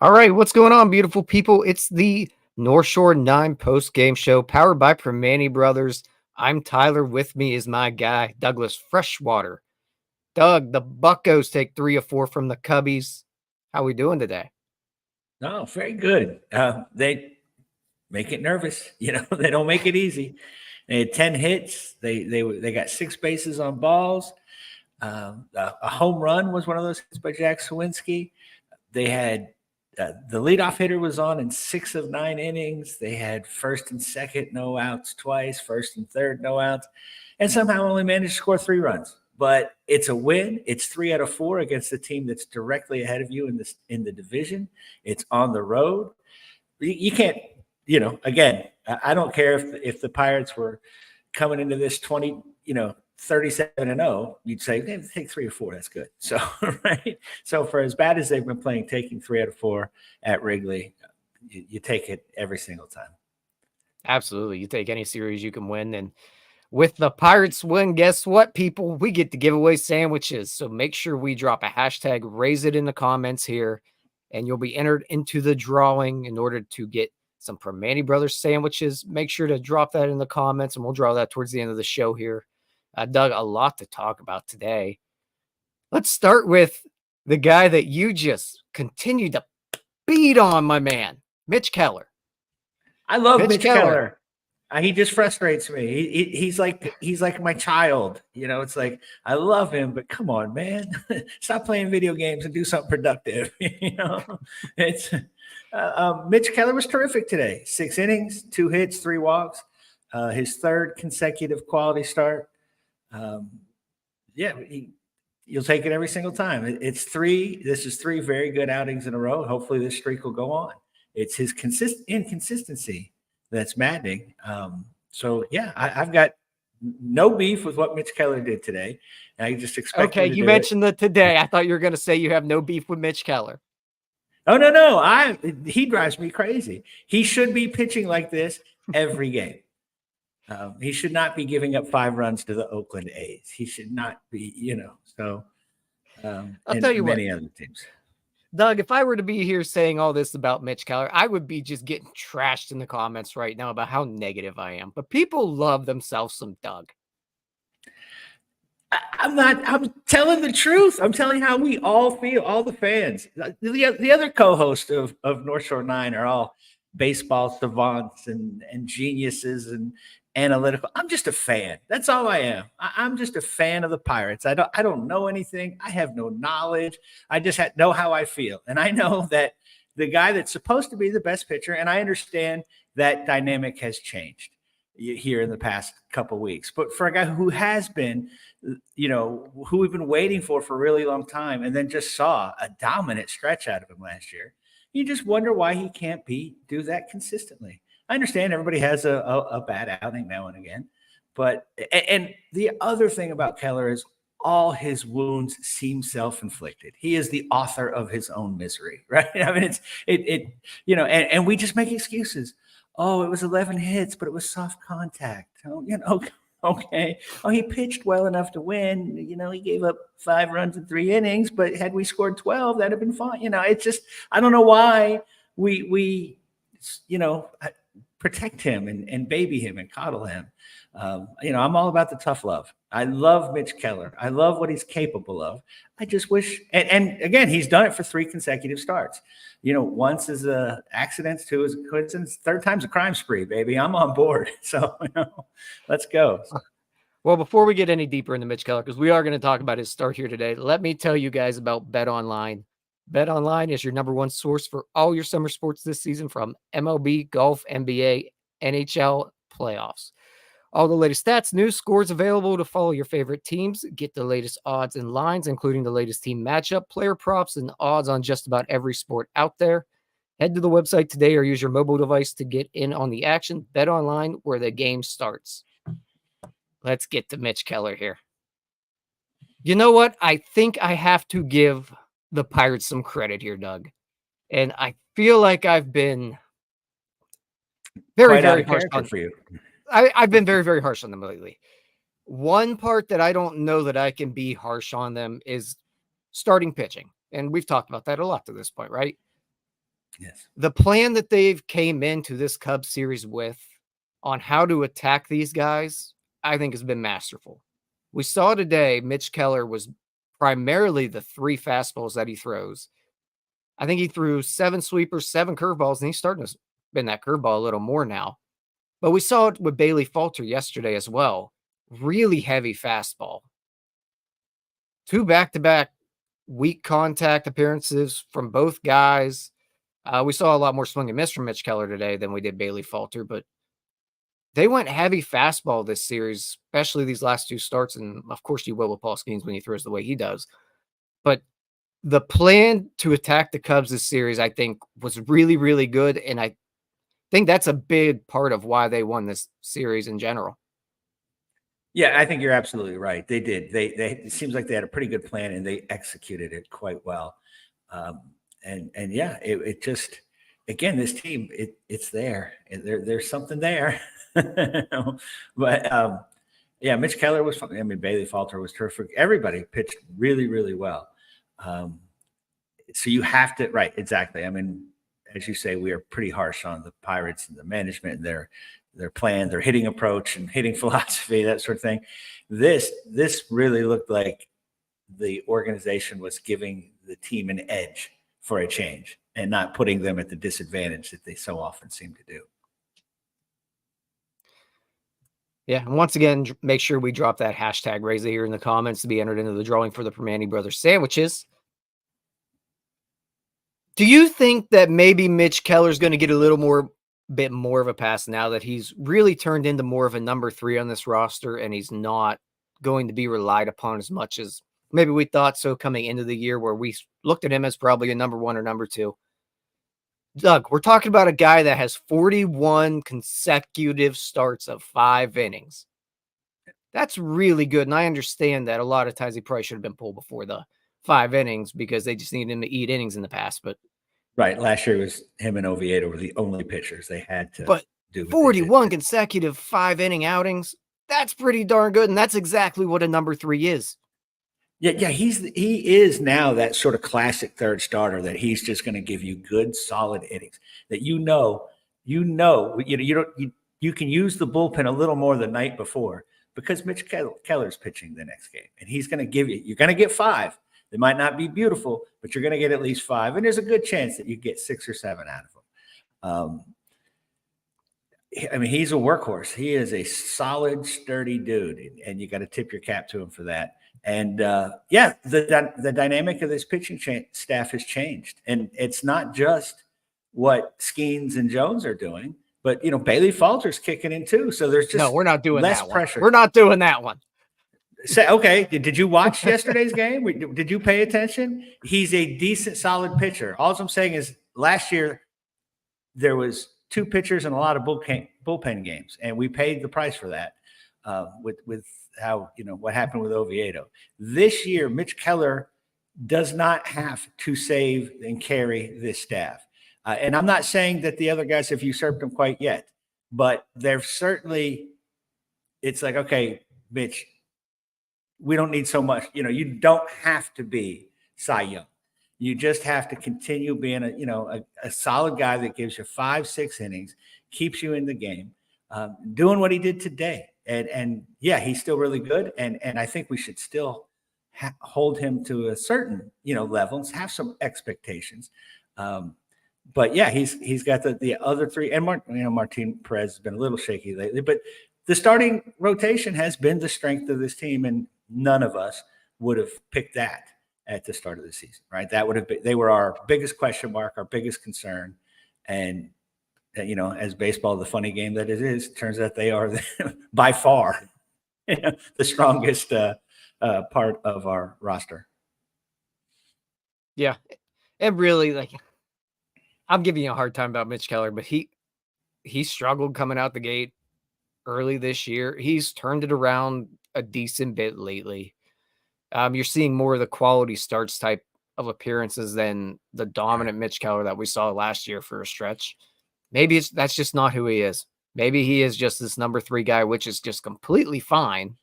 All right, what's going on, beautiful people? It's the North Shore 9 post-game show powered by Primanti Brothers. I'm Tyler. With me is my guy, Douglas Freshwater. Doug, the Buccos take 3 of 4 from the Cubbies. How we doing today? Oh, very good. They make it nervous. They don't make it easy. They had 10 hits. They got 6 bases on balls. A home run was one of those hits by Jack Suwinski. They had the leadoff hitter was on in 6 of 9 innings. They had first and second no outs twice, first and third no outs, and somehow only managed to score 3 runs. But it's a win. It's 3 out of 4 against the team that's directly ahead of you in the division. It's on the road. You can't. Again, I don't care if the Pirates were coming into this 37-0, you'd say, hey, take 3 or 4. That's good. So, right. So for as bad as they've been playing, taking 3 out of 4 at Wrigley, you take it every single time. Absolutely. You take any series you can win. And with the Pirates win, guess what, people? We get to give away sandwiches. So make sure we drop a hashtag, raise it in the comments here, and you'll be entered into the drawing in order to get some Primanti Brothers sandwiches. Make sure to drop that in the comments, and we'll draw that towards the end of the show here. Doug, a lot to talk about today. Let's start with the guy that you just continued to beat on, my man, Mitch Keller. I love Mitch Keller. He just frustrates me. He's like my child. It's like, I love him, but come on, man, stop playing video games and do something productive. It's Mitch Keller was terrific today. 6 innings, 2 hits, 3 walks. His 3rd consecutive quality start. You'll take it every single time. It's 3. This is 3 very good outings in a row. Hopefully this streak will go on. It's his inconsistency that's maddening. I've got no beef with what Mitch Keller did today. And I just expect. Okay, you mentioned that today. I thought you were going to say you have no beef with Mitch Keller. Oh, no. He drives me crazy. He should be pitching like this every game. He should not be giving up 5 runs to the Oakland A's. He should not be, so I'll tell you many what, other teams. Doug, if I were to be here saying all this about Mitch Keller, I would be just getting trashed in the comments right now about how negative I am. But people love themselves some Doug. I'm telling the truth. I'm telling how we all feel, all the fans. The other co-hosts of North Shore 9 are all baseball savants and geniuses and analytical. I'm just a fan. That's all I am. I'm just a fan of the Pirates. I don't know anything. I have no knowledge. I just know how I feel. And I know that the guy that's supposed to be the best pitcher, and I understand that dynamic has changed here in the past couple of weeks. But for a guy who has been, who we've been waiting for a really long time, and then just saw a dominant stretch out of him last year, you just wonder why he can't do that consistently. I understand everybody has a bad outing now and again, but and the other thing about Keller is all his wounds seem self-inflicted. He is the author of his own misery, right? I mean, and we just make excuses. Oh, it was 11 hits, but it was soft contact. Oh, okay. Oh, he pitched well enough to win. He gave up 5 runs in 3 innings, but had we scored 12, that'd have been fine. It's just, I don't know why we protect him and baby him and coddle him. I'm all about the tough love. I love Mitch Keller. I love what he's capable of. I just wish, and again, he's done it for 3 consecutive starts. Once is a accident, 2 is a coincidence, 3rd time's a crime spree, baby. I'm on board. So, let's go. Well, before we get any deeper into Mitch Keller, because we are going to talk about his start here today, let me tell you guys about Bet Online. Bet Online is your #1 source for all your summer sports this season, from MLB, golf, NBA, NHL, playoffs. All the latest stats, news, scores available to follow your favorite teams. Get the latest odds and lines, including the latest team matchup, player props, and odds on just about every sport out there. Head to the website today or use your mobile device to get in on the action. Bet Online, where the game starts. Let's get to Mitch Keller here. You know what? I think I have to give the Pirates some credit here, Doug. And I feel like I've been very harsh on for you. I've been very, very harsh on them lately. One part that I don't know that I can be harsh on them is starting pitching. And we've talked about that a lot to this point, right? Yes. The plan that they've came into this Cubs series with on how to attack these guys, I think has been masterful. We saw today Mitch Keller was primarily the 3 fastballs that he throws. I think he threw 7 sweepers, 7 curveballs, and he's starting to spin that curveball a little more now. But we saw it with Bailey Falter yesterday as well. Really heavy fastball. 2 back-to-back weak contact appearances from both guys. We saw a lot more swing and miss from Mitch Keller today than we did Bailey Falter, but they went heavy fastball this series, especially these last 2 starts. And of course, you will with Paul Skeens when he throws the way he does. But the plan to attack the Cubs this series, I think, was really, really good. And I think that's a big part of why they won this series in general. Yeah, I think you're absolutely right. They did. They it seems like they had a pretty good plan and they executed it quite well. And yeah, it just, again, this team, it's there. There's something there. But yeah, Mitch Keller was fun. I mean, Bailey Falter was terrific. Everybody pitched really, really well. So you have to, right, exactly. I mean, as you say, we are pretty harsh on the Pirates and the management and their plan, their hitting approach and hitting philosophy, that sort of thing. This really looked like the organization was giving the team an edge for a change and not putting them at the disadvantage that they so often seem to do. Yeah, and once again, make sure we drop that hashtag Raise It here in the comments to be entered into the drawing for the Primanti Brothers sandwiches. Do you think that maybe Mitch Keller's going to get a bit more of a pass now that he's really turned into more of a number 3 on this roster and he's not going to be relied upon as much as maybe we thought so coming into the year, where we looked at him as probably a number 1 or number 2? Doug, we're talking about a guy that has 41 consecutive starts of 5 innings. That's really good. And I understand that a lot of times he probably should have been pulled before the 5 innings because they just needed him to eat innings in the past. But right, last year was him and Oviedo were the only pitchers they had to do. 41 consecutive 5-inning outings, that's pretty darn good. And that's exactly what a number 3 is. Yeah, he is now that sort of classic third starter that he's just going to give you good, solid innings that you can use the bullpen a little more the night before because Mitch Keller's pitching the next game, and he's going to give you're going to get 5. They might not be beautiful, but you're going to get at least 5, and there's a good chance that you get 6 or 7 out of them. I mean, he's a workhorse. He is a solid, sturdy dude, and you got to tip your cap to him for that. And yeah, the dynamic of this pitching staff has changed, and it's not just what Skeens and Jones are doing, but Bailey Falter's kicking in too. So there's just we're not doing less that pressure. One. We're not doing that one. Say, okay, did you watch yesterday's game? Did you pay attention? He's a decent, solid pitcher. All I'm saying is last year there was 2 pitchers and a lot of bullpen games, and we paid the price for that with how what happened with Oviedo. This year, Mitch Keller does not have to save and carry this staff, and I'm not saying that the other guys have usurped him quite yet, but they're certainly. It's like, okay, Mitch, we don't need so much. You don't have to be Cy Young. You just have to continue being a solid guy that gives you 5-6 innings, keeps you in the game, doing what he did today. And yeah, he's still really good. And I think we should still hold him to a certain, level, have some expectations. But yeah, he's got the other 3, and Martin Perez has been a little shaky lately, but the starting rotation has been the strength of this team, and none of us would have picked that at the start of the season, right? That would have been, they were our biggest question mark, our biggest concern. And, as baseball, the funny game that it is, turns out they are by far the strongest part of our roster. Yeah. And really, I'm giving you a hard time about Mitch Keller, but he struggled coming out the gate early this year. He's turned it around a decent bit lately. You're seeing more of the quality starts type of appearances than the dominant Mitch Keller that we saw last year for a stretch. Maybe that's just not who he is. Maybe he is just this number 3 guy, which is just completely fine.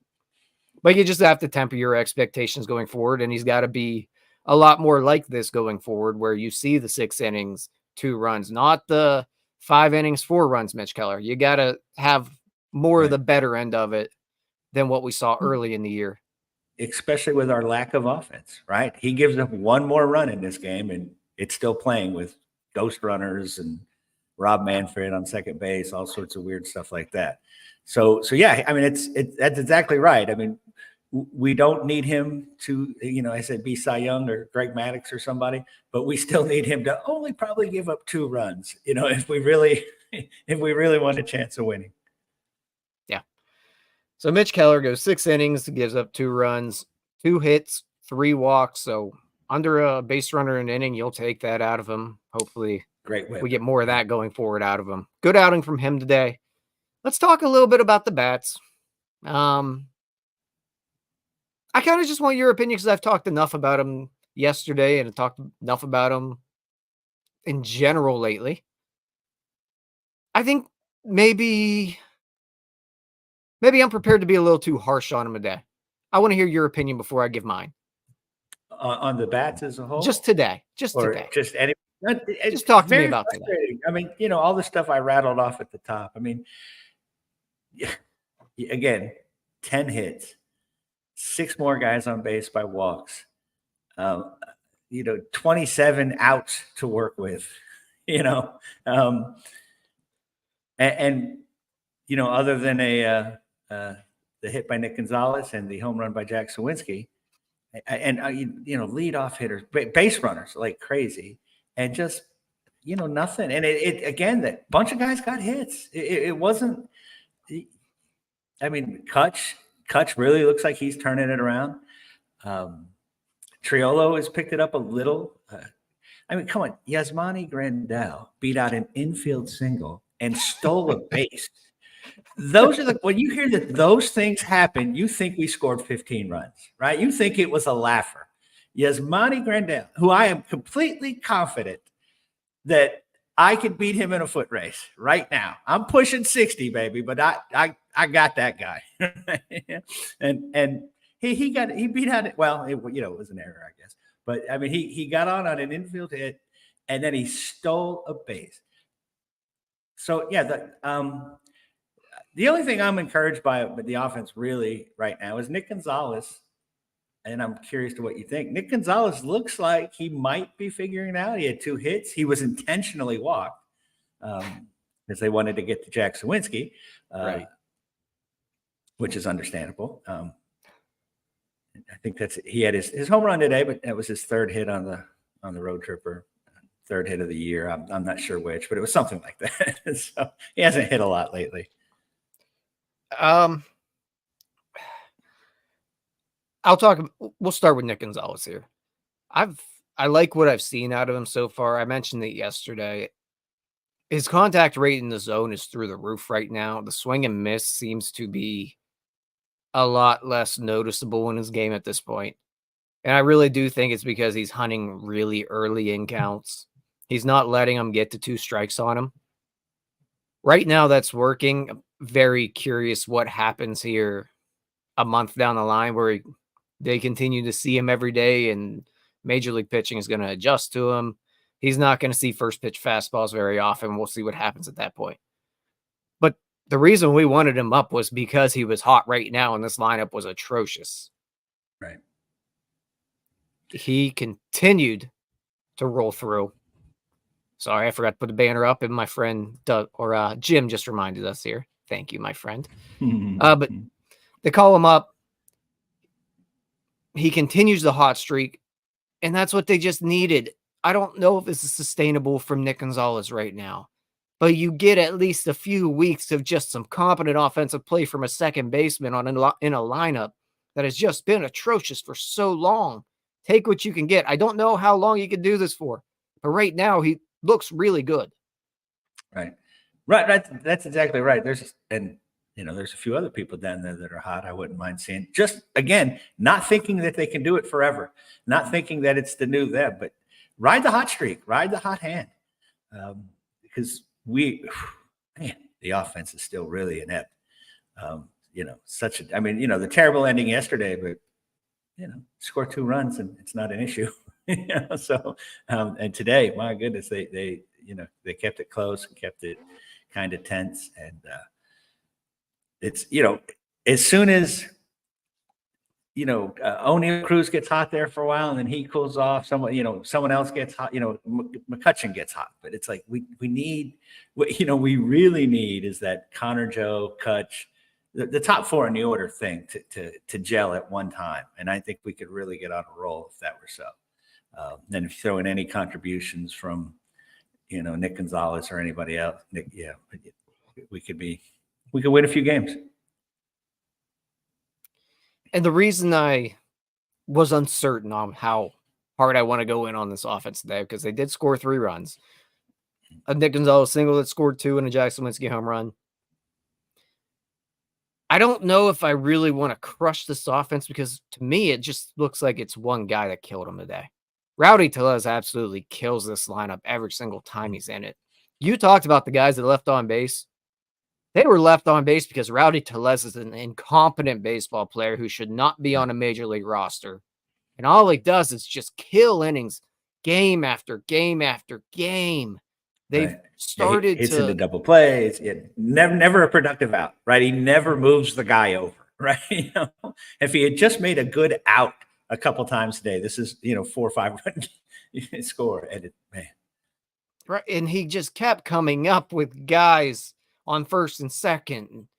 But you just have to temper your expectations going forward, and he's got to be a lot more like this going forward, where you see the 6 innings, 2 runs, not the 5 innings, 4 runs, Mitch Keller. You got to have more of the better end of it than what we saw early in the year. Especially with our lack of offense, right? He gives up one more run in this game, and it's still playing with ghost runners and Rob Manfred on second base, all sorts of weird stuff like that. So yeah, I mean, that's exactly right. I mean, we don't need him to, I said be Cy Young or Greg Maddux or somebody, but we still need him to only probably give up 2 runs, if we really want a chance of winning. Yeah. So Mitch Keller goes 6 innings, gives up 2 runs, 2 hits, 3 walks. So under a base runner an inning, you'll take that out of him. Hopefully Great whip. We get more of that going forward out of him. Good outing from him today. Let's talk a little bit about the bats. I kind of just want your opinion because I've talked enough about him yesterday and talked enough about him in general lately. I think maybe I'm prepared to be a little too harsh on him today. I want to hear your opinion before I give mine. On the bats as a whole? Just today. Just any. Just talk to me about today. I mean, all the stuff I rattled off at the top. I mean, again, 10 hits, 6 more guys on base by walks, 27 outs to work with, and other than the hit by Nick Gonzales and the home run by Jack Suwinski, and lead off hitters, base runners like crazy, and just nothing. And it again, that bunch of guys got hits. It wasn't. I mean, Kutch really looks like he's turning it around. Triolo has picked it up a little. I mean, come on, Yasmani Grandal beat out an infield single and stole a base. Those are when you hear that those things happen, you think we scored 15 runs, right? You think it was a laugher. Yasmani Grandal, who I am completely confident that I could beat him in a foot race right now. I'm pushing 60, baby, but I got that guy. and he beat out it. Well, it was an error, I guess. But I mean, he got on an infield hit, and then he stole a base. So yeah, the only thing I'm encouraged by the offense really right now is Nick Gonzales. And I'm curious to what you think. Nick Gonzales looks like he might be figuring it out. He had 2 hits. He was intentionally walked because they wanted to get to Jack Suwinski, right, which is understandable. I think he had his home run today, but that was his 3rd hit on the road tripper, 3rd hit of the year. I'm not sure which, but it was something like that. So he hasn't hit a lot lately. We'll start with Nick Gonzales here. I like what I've seen out of him so far. I mentioned it yesterday. His contact rate in the zone is through the roof right now. The swing and miss seems to be a lot less noticeable in his game at this point. And I really do think it's because he's hunting really early in counts. He's not letting them get to 2 strikes on him. Right now, that's working. I'm very curious what happens here a month down the line where they continue to see him every day and Major League Pitching is going to adjust to him. He's not going to see first pitch fastballs very often. We'll see what happens at that point. But the reason we wanted him up was because he was hot right now and this lineup was atrocious. Right. He continued to roll through. Sorry, I forgot to put the banner up, and my friend Doug or Jim just reminded us here. Thank you, my friend. But they call him up. He continues the hot streak, and that's what they just needed. I don't know if this is sustainable from Nick Gonzales right now, but you get at least a few weeks of just some competent offensive play from a second baseman in a lineup that has just been atrocious for so long. Take what you can get. I don't know how long you can do this for, but right now he looks really good. Right. That's exactly right. There's a few other people down there that are hot. I wouldn't mind seeing. Just again, not thinking that they can do it forever, not thinking that it's the new them, but ride the hot streak, ride the hot hand, because the offense is still really inept. The terrible ending yesterday, but score 2 runs and it's not an issue. So and today, my goodness, they they kept it close and kept it kind of tense. And it's, as soon as, O'Neal Cruz gets hot there for a while and then he cools off, someone else gets hot, McCutchen gets hot, but it's like, we need, we really need is that Connor, Joe, Kutch, the top four in the order thing to gel at one time. And I think we could really get on a roll if that were so. Then if you throw in any contributions from, Nick Gonzales or anybody else, we could win a few games. And the reason I was uncertain on how hard I want to go in on this offense today, because they did score 3 runs. A Nick Gonzales single that scored 2 and a Jack Suwinski home run. I don't know if I really want to crush this offense because to me, it just looks like it's one guy that killed him today. Rowdy Tellez absolutely kills this lineup every single time he's in it. You talked about the guys that left on base. They were left on base because Rowdy Tellez is an incompetent baseball player who should not be on a major league roster. And all he does is just kill innings game after game after game. They've started hits into double plays. Never a productive out, right? He never moves the guy over, right? If he had just made a good out a couple times today, this is 4 or 5 run score. And right, and he just kept coming up with guys on first and second.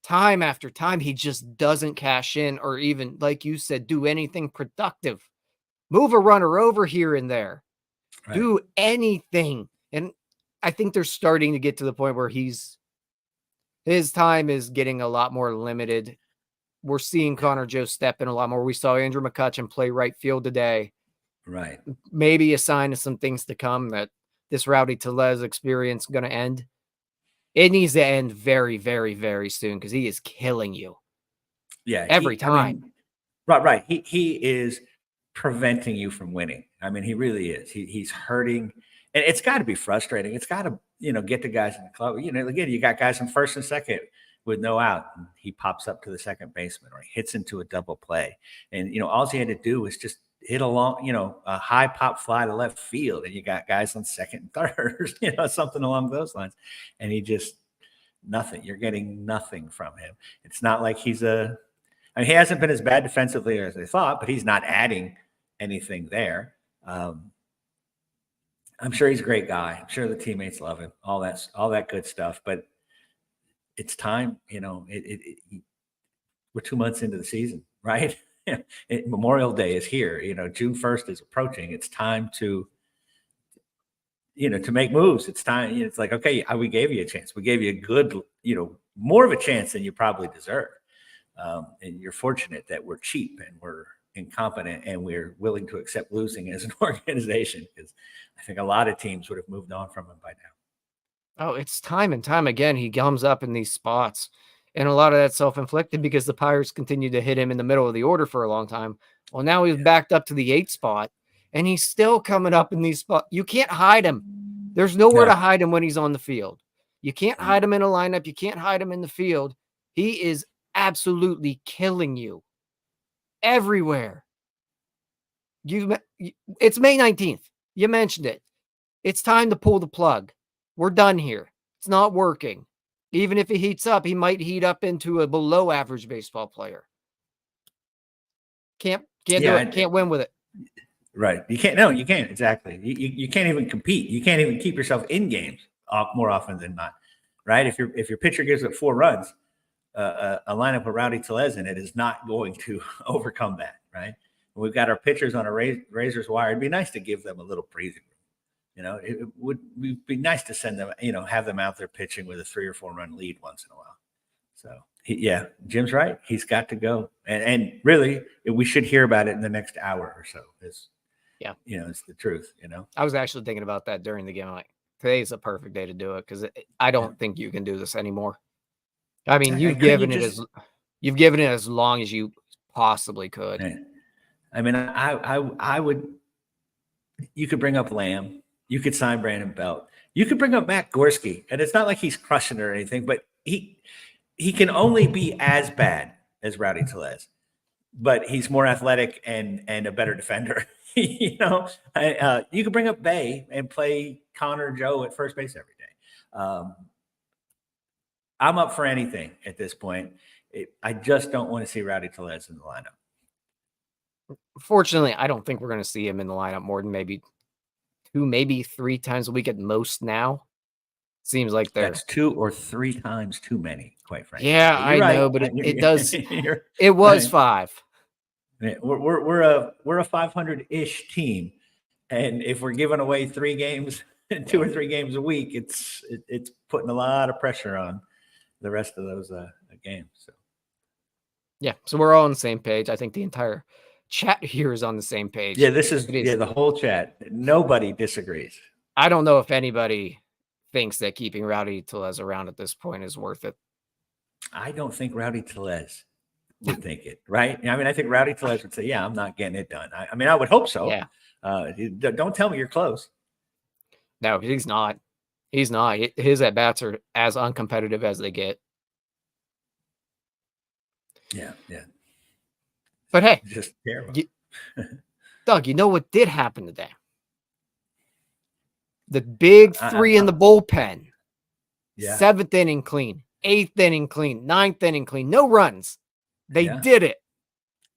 Time after time, he just doesn't cash in or even, like you said, do anything productive. Move a runner over here and there. Right. Do anything. And I think they're starting to get to the point where his time is getting a lot more limited. We're seeing Connor Joe step in a lot more. We saw Andrew McCutchen play right field today. Right. Maybe a sign of some things to come that this Rowdy Tellez experience going to end. It needs to end very, very, very soon because he is killing you. Yeah. Every time. Right. He is preventing you from winning. I mean, he really is. He's hurting. And it's got to be frustrating. It's got to, get the guys in the club. Again, you got guys in first and second with no out. And he pops up to the second baseman or he hits into a double play. And, all he had to do was just hit a high pop fly to left field. And you got guys on second and third, something along those lines. And he just, nothing. You're getting nothing from him. It's not like he hasn't been as bad defensively as they thought, but he's not adding anything there. I'm sure he's a great guy. I'm sure the teammates love him, all that good stuff. But it's time, we're 2 months into the season, right? Memorial Day is here. June 1st is approaching. It's time to make moves. It's time. It's like, okay, we gave you a chance. We gave you a good, more of a chance than you probably deserve. And you're fortunate that we're cheap and we're incompetent and we're willing to accept losing as an organization, because I think a lot of teams would have moved on from him by now. Oh, it's time and time again he comes up in these spots, and a lot of that's self-inflicted because the Pirates continue to hit him in the middle of the order for a long time. Well, now he's backed up to the 8th spot and he's still coming up in these spots. You can't hide him. There's nowhere to hide him when he's on the field. You can't hide him in a lineup. You can't hide him in the field. He is absolutely killing you everywhere. It's May 19th. You mentioned it. It's time to pull the plug. We're done here. It's not working. Even if he heats up, he might heat up into a below average baseball player. Can't do it. Can't win with it. Right. You can't. No, you can't. Exactly. You can't even compete. You can't even keep yourself in games more often than not. Right. If your pitcher gives up 4 runs, a lineup with Rowdy Tellez in it is not going to overcome that. Right. When we've got our pitchers on a razor's wire, it'd be nice to give them a little breathing room. It would be nice to send them, have them out there pitching with a 3 or 4 run lead once in a while. So Jim's right. He's got to go. And really, we should hear about it in the next hour or so. It's the truth, I was actually thinking about that during the game. Like, today's a perfect day to do it because I don't think you can do this anymore. I mean, you've given it as long as you possibly could. I mean, I would. You could bring up Lamb. You could sign Brandon Belt. You could bring up Matt Gorski, and it's not like he's crushing it or anything, but he can only be as bad as Rowdy Tellez, but he's more athletic and a better defender. You could bring up Bay and play Connor Joe at first base every day. I'm up for anything at this point. I just don't want to see Rowdy Tellez in the lineup. Fortunately, I don't think we're going to see him in the lineup more than maybe 2, maybe 3 times a week at most now. Seems like that's 2 or 3 times too many, quite frankly. Yeah, but you're I right. know, but it does. It was right. 5. We're a 500-ish team, and if we're giving away 3 games, 2 or 3 games a week, it's putting a lot of pressure on the rest of those games. So yeah, so we're all on the same page. I think the entire chat here is on the same page. Yeah, this is the whole chat. Nobody disagrees. I don't know if anybody thinks that keeping Rowdy Tellez around at this point is worth it. I don't think Rowdy Tellez would think it, right? I mean, I think Rowdy Tellez would say, yeah, I'm not getting it done. I mean, I would hope so. Yeah. Don't tell me you're close. No, he's not. He's not. His at-bats are as uncompetitive as they get. Yeah. But hey, just terrible. Doug, you know what did happen today? The big 3 in the bullpen. Yeah. 7th inning clean, 8th inning clean, 9th inning clean, no runs. They did it.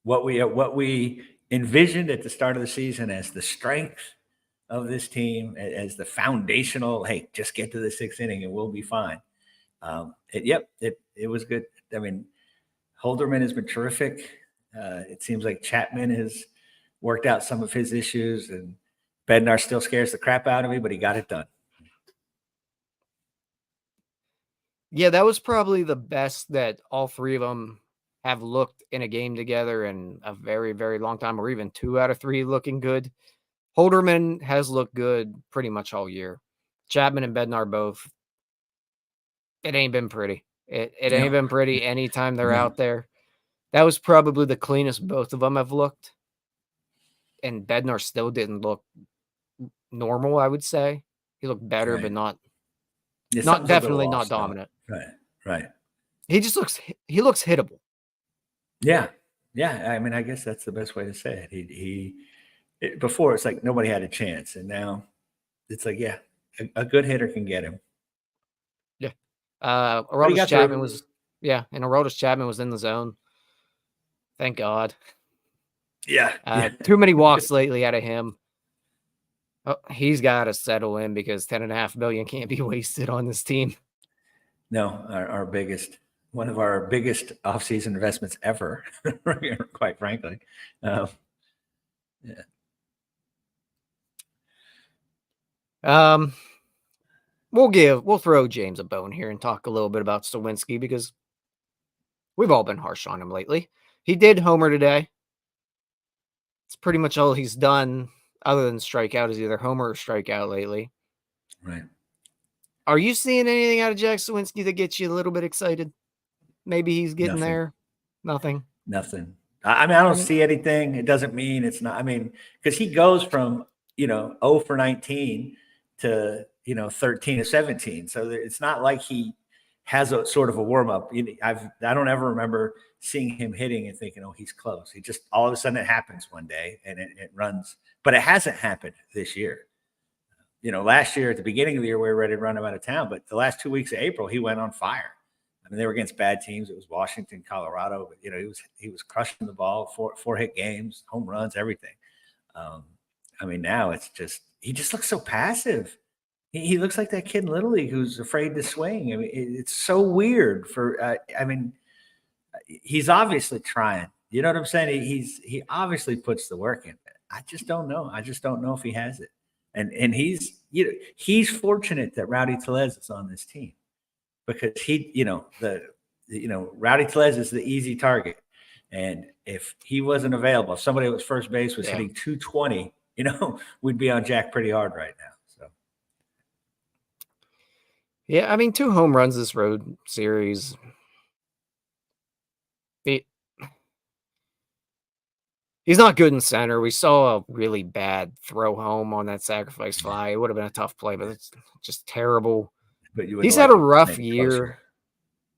What we envisioned at the start of the season as the strength of this team, as the foundational, hey, just get to the 6th inning and we'll be fine. It was good. I mean, Holderman has been terrific. It seems like Chapman has worked out some of his issues, and Bednar still scares the crap out of me, but he got it done. Yeah, that was probably the best that all 3 of them have looked in a game together in a very, very long time, or even 2 out of 3 looking good. Holderman has looked good pretty much all year. Chapman and Bednar both. It ain't been pretty. It ain't been pretty anytime they're out there. That was probably the cleanest both of them have looked. And Bednar still didn't look normal, I would say. He looked better, but not definitely not dominant. Right. He looks hittable. Yeah. I mean, I guess that's the best way to say it. Before it's like nobody had a chance, and now it's like, a good hitter can get him. Yeah. Aroldis Chapman was in the zone. Thank God. Yeah. Too many walks lately out of him. Oh, he's got to settle in because $10.5 million can't be wasted on this team. No, one of our biggest offseason investments ever, quite frankly. We'll throw James a bone here and talk a little bit about Suwinski because we've all been harsh on him lately. He did homer today. It's pretty much all he's done other than strikeout is either homer or strikeout lately. Right. Are you seeing anything out of Jack Suwinski that gets you a little bit excited? Maybe he's getting there. Nothing. I mean, I don't see anything. It doesn't mean it's not. I mean, because he goes from 0 for 19 to 13 to 17. So it's not like he has a sort of a warm up. I don't ever remember seeing him hitting and thinking, oh, he's close. He just all of a sudden it happens one day and it runs. But it hasn't happened this year. Last year at the beginning of the year, we were ready to run him out of town. But the last 2 weeks of April, he went on fire. I mean, they were against bad teams. It was Washington, Colorado. But, he was crushing the ball, four hit games, home runs, everything. I mean, now it's just he just looks so passive. He looks like that kid in Little League who's afraid to swing. I mean, it's so weird. I mean, he's obviously trying. You know what I'm saying? He obviously puts the work in. I just don't know. I just don't know if he has it. And he's fortunate that Rowdy Tellez is on this team because Rowdy Tellez is the easy target. And if he wasn't available, if somebody at first base was hitting 220, we'd be on Jack pretty hard right now. So. Yeah, I mean, 2 home runs this road series. He's not good in center. We saw a really bad throw home on that sacrifice fly. It would have been a tough play, but it's just terrible. But he's had a rough year.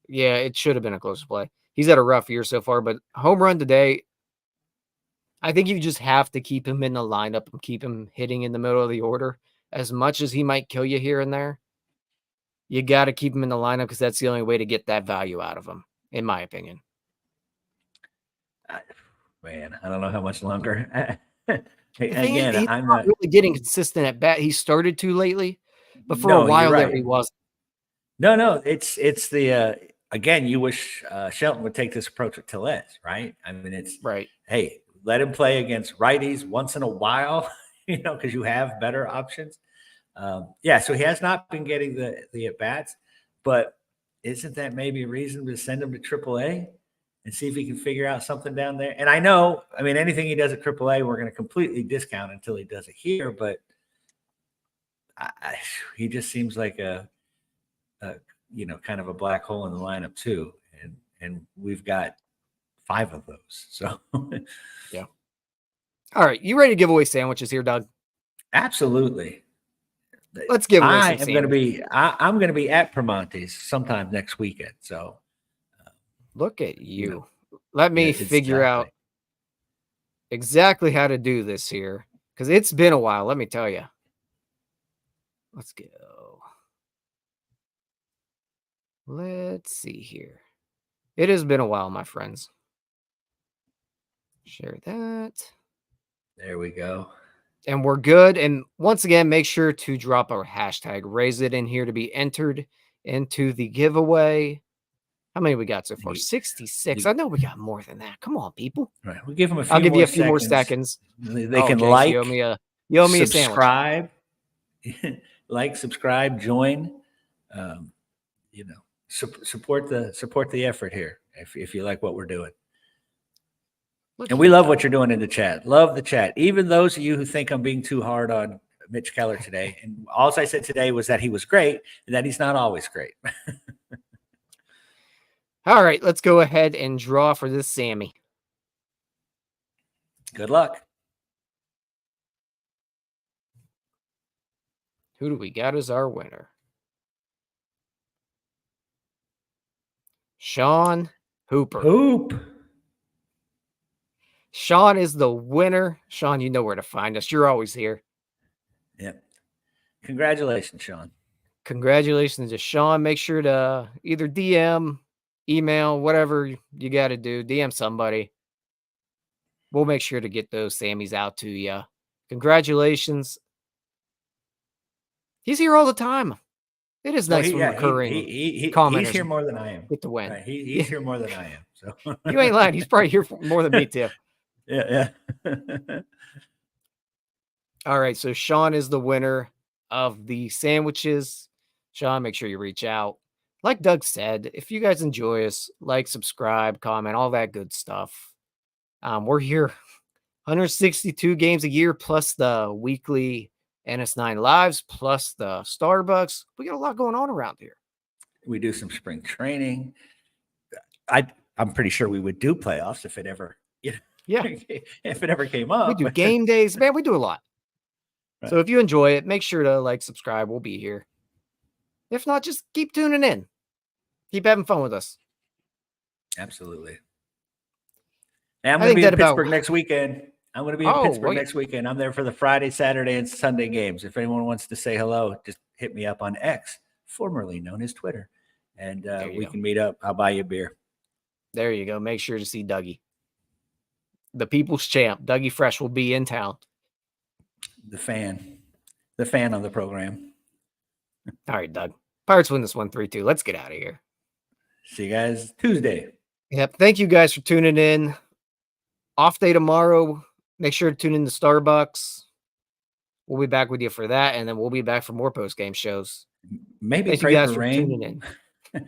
Yeah, it should have been a closer play. He's had a rough year so far, but home run today, I think you just have to keep him in the lineup and keep him hitting in the middle of the order. as much as he might kill you here and there, you got to keep him in the lineup because that's the only way to get that value out of him, in my opinion. Man, I don't know how much longer. Again, he's I'm not not really getting consistent at bat. He started to lately, but for a No, you're while there, right. he wasn't. No, it's the again, you wish Shelton would take this approach with Tellez, right? I mean, it's Right. hey, let him play against righties once in a while, because you have better options. Yeah, so he has not been getting the at bats, but isn't that maybe a reason to send him to AAA and see if he can figure out something down there? And I know, I mean, anything he does at AAA, we're going to completely discount until he does it here, but he just seems like a kind of a black hole in the lineup too, and we've got 5 of those. So Yeah. All right, you ready to give away sandwiches here, Doug? absolutely. Let's give away some I'm going to sandwiches. be I'm going to be at Primanti's sometime next weekend. So Look at you. Let me yeah, figure out exactly how to do this here because it's been a while. Let me tell you. Let's go. Let's see here. It has been a while, my friends. Share that. There we go. And we're good. And once again, make sure to drop our hashtag, raise it in here to be entered into the giveaway. How many we got so far? 66. I know we got more than that. Come on, people. Right. We'll give them a few I'll give more you a few more seconds. seconds. They can okay, like, so you owe me a sandwich. subscribe, like, subscribe, join. Support the effort here if you like what we're doing. And we love what you're doing in the chat. Love the chat. Even those of you who think I'm being too hard on Mitch Keller today. And all I said today was that he was great and that he's not always great. All right, let's go ahead and draw for this Sammy. Good luck. Who do we got as our winner? Sean Hooper. Hoop. Sean is the winner. Sean, you know where to find us. You're always here. Yep. Congratulations, Sean. Congratulations to Sean. Make sure to either DM, email, whatever you got to do. DM somebody. We'll make sure to get those Sammys out to you. Congratulations. He's here all the time. It is nice when recurring commenters he's here more than I am. get to win. Right. He's here more than I am. So you ain't lying. He's probably here more than me too. Yeah. All right. So Sean is the winner of the sandwiches. Sean, make sure you reach out. Like Doug said, if you guys enjoy us, like, subscribe, comment, all that good stuff. We're here 162 games a year plus the weekly NS9 lives plus the Starbucks. We got a lot going on around here. We do some spring training. I'm pretty sure we would do playoffs if it ever, if it ever came up. We do game days, man. We do a lot. Right. So if you enjoy it, make sure to like, subscribe. We'll be here. If not, just keep tuning in. Keep having fun with us. Absolutely. And I'm going to be in Pittsburgh next weekend. I'm going to be in Pittsburgh next weekend. I'm there for the Friday, Saturday, and Sunday games. If anyone wants to say hello, just hit me up on X, formerly known as Twitter, and we can meet up. I'll buy you a beer. There you go. Make sure to see Dougie. The people's champ, Dougie Fresh, will be in town. The fan on the program. All right, Doug. Pirates win this 1-3-2. Let's get out of here. See you guys Tuesday. Yep. Thank you guys for tuning in. Off day tomorrow. Make sure to tune in to Starbucks. We'll be back with you for that, and then we'll be back for more post-game shows. Maybe thank pray you guys for for rain. tuning in.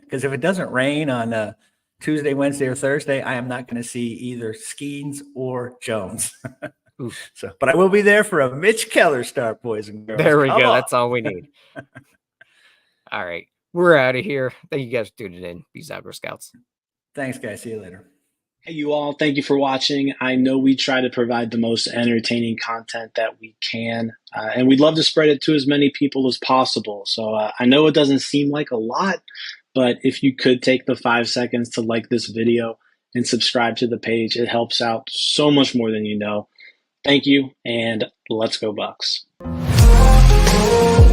Because if it doesn't rain on Tuesday, Wednesday, or Thursday, I am not going to see either Skeens or Jones. But I will be there for a Mitch Keller start, boys and girls. There we go. That's all we need. All right. We're out of here. Thank you guys for tuning in. Peace out, Girl Scouts. Thanks, guys. See you later. Hey, you all. Thank you for watching. I know we try to provide the most entertaining content that we can, and we'd love to spread it to as many people as possible. So I know it doesn't seem like a lot, but if you could take the 5 seconds to like this video and subscribe to the page, it helps out so much more than you know. Thank you, and let's go Bucks. Bye.